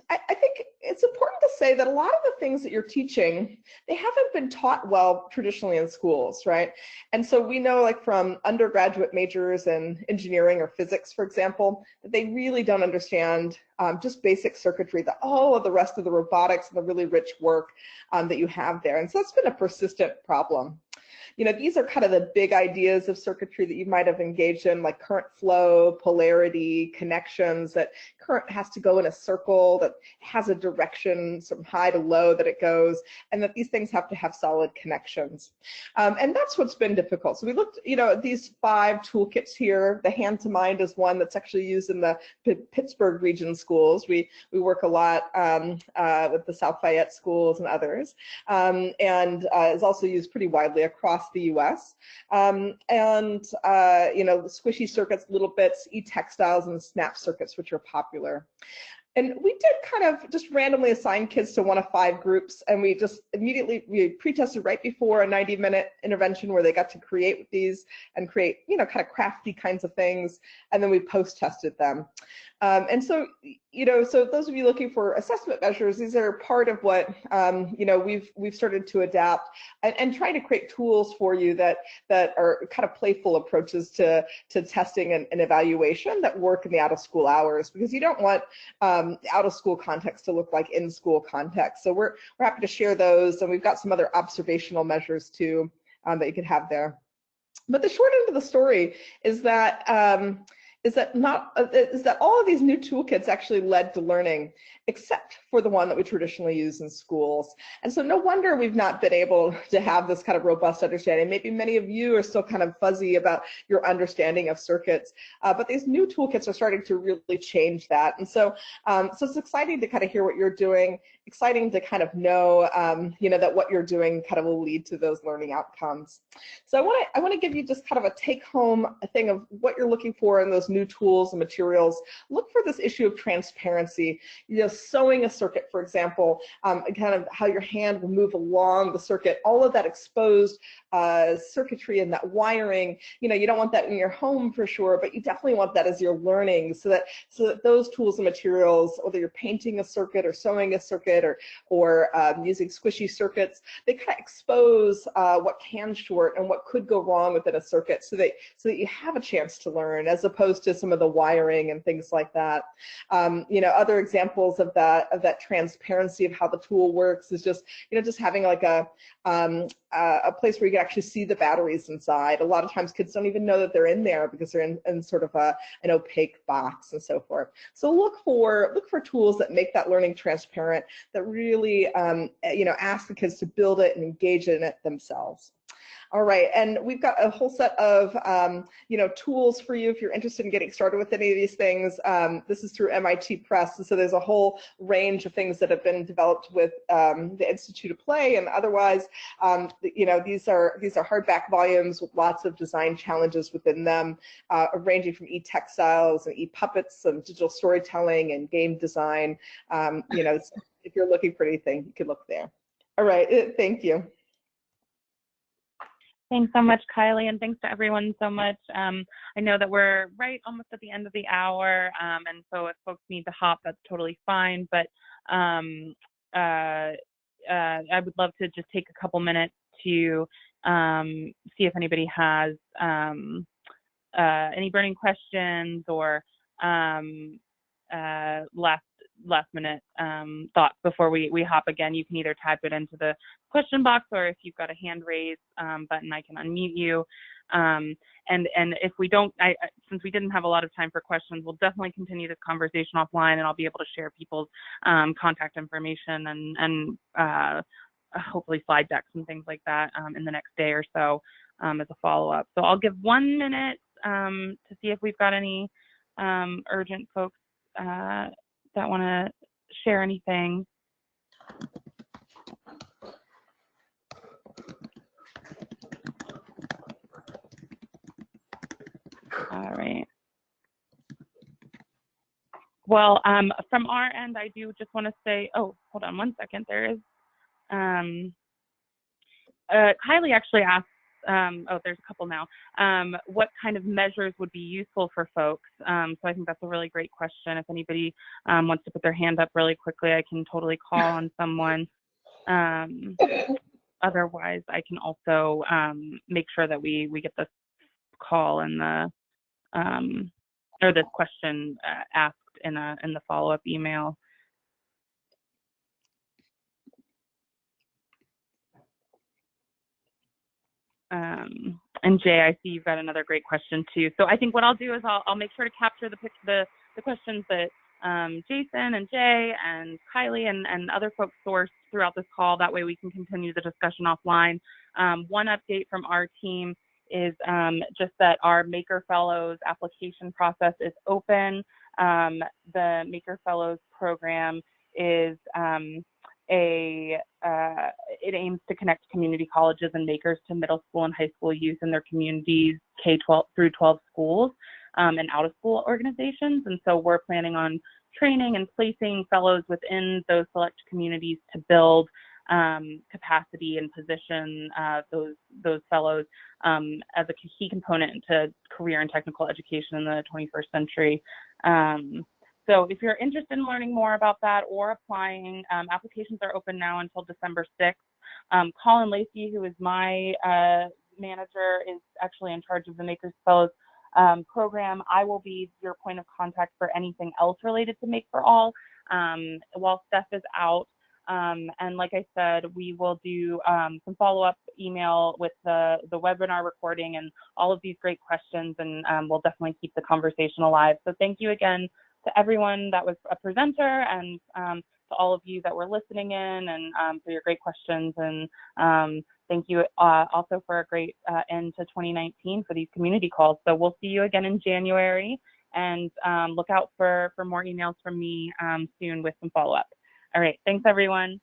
I think it's important to say that a lot of the things that you're teaching, they haven't been taught well traditionally in schools, right? And so we know, like from undergraduate majors in engineering or physics, for example, that they really don't understand just basic circuitry, all of the rest of the robotics and the really rich work that you have there. And so that's been a persistent problem. These are kind of the big ideas of circuitry that you might have engaged in, like current flow, polarity, connections, that current has to go in a circle, that has a direction from high to low that it goes, and that these things have to have solid connections. And that's what's been difficult. So we looked, at these 5 toolkits here. The Hand to Mind is one that's actually used in the Pittsburgh region schools. We work a lot with the South Fayette schools and others, and is also used pretty widely across the US. The squishy circuits, Little-Bits, e-textiles, and snap circuits, which are popular. And we did kind of just randomly assign kids to one of 5 groups, and we just immediately, we pre-tested right before a 90-minute intervention where they got to create with these and create, kind of crafty kinds of things, and then we post-tested them. And so, so those of you looking for assessment measures, these are part of what, we've started to adapt and try to create tools for you that are kind of playful approaches to testing and evaluation that work in the out of school hours, because you don't want out of school context to look like in school context. So we're happy to share those, and we've got some other observational measures too that you could have there. But the short end of the story is that all of these new toolkits actually led to learning, except for the one that we traditionally use in schools. And so no wonder we've not been able to have this kind of robust understanding. Maybe many of you are still kind of fuzzy about your understanding of circuits, but these new toolkits are starting to really change that. And so, so it's exciting to kind of hear what you're doing, exciting to kind of know, that what you're doing kind of will lead to those learning outcomes. So I want to give you just kind of a take-home thing of what you're looking for in those new tools and materials. Look for this issue of transparency. Sewing a circuit, for example, kind of how your hand will move along the circuit, all of that exposed circuitry and that wiring. You don't want that in your home for sure, but you definitely want that as you're learning, so that those tools and materials, whether you're painting a circuit or sewing a circuit or using squishy circuits, they kind of expose what can short and what could go wrong within a circuit, so that you have a chance to learn, as opposed to some of the wiring and things like that. Other examples of that transparency of how the tool works is just having like a place where you can actually see the batteries inside. A lot of times kids don't even know that they're in there because they're in sort of an opaque box and so forth. So look for tools that make that learning transparent, that really ask the kids to build it and engage in it themselves. All right, and we've got a whole set of tools for you if you're interested in getting started with any of these things. This is through MIT Press, and so there's a whole range of things that have been developed with the Institute of Play and otherwise. These are hardback volumes with lots of design challenges within them, ranging from e-textiles and e-puppets and digital storytelling and game design. If you're looking for anything, you can look there. All right, thank you. Thanks so much, Kylie, and thanks to everyone so much. I know that we're right almost at the end of the hour, and so if folks need to hop, that's totally fine. But I would love to just take a couple minutes to see if anybody has any burning questions or last minute thoughts before we hop again. You can either type it into the question box, or if you've got a hand raise button, I can unmute you. And if we don't, since we didn't have a lot of time for questions, we'll definitely continue this conversation offline, and I'll be able to share people's contact information and hopefully slide decks and things like that in the next day or so as a follow-up. So I'll give 1 minute to see if we've got any urgent folks that want to share anything. All right. Well, from our end, I do just want to say, oh, hold on 1 second. There is, Kylie actually asked, oh, there's a couple now. What kind of measures would be useful for folks? So I think that's a really great question. If anybody wants to put their hand up really quickly, I can totally call on someone. Otherwise, I can also make sure that we get this call and the or this question asked in the follow-up email. And Jay, I see you've got another great question too. So I think what I'll do is I'll make sure to capture the questions that Jason and Jay and Kylie and other folks sourced throughout this call. That way we can continue the discussion offline. One update from our team is just that our Maker Fellows application process is open. The Maker Fellows program is it aims to connect community colleges and makers to middle school and high school youth in their communities, K-12 through 12 schools and out-of-school organizations. And so we're planning on training and placing fellows within those select communities to build capacity and position those fellows as a key component to career and technical education in the 21st century. So if you're interested in learning more about that or applying, applications are open now until December 6th. Colin Lacey, who is my manager, is actually in charge of the Makers Fellows program. I will be your point of contact for anything else related to Make for All while Steph is out. And like I said, we will do some follow-up email with the webinar recording and all of these great questions, and we'll definitely keep the conversation alive. So thank you again to everyone that was a presenter, and to all of you that were listening in, and for your great questions. And thank you also for a great end to 2019 for these community calls. So we'll see you again in January, and look out for more emails from me soon with some follow-up. All right, thanks everyone.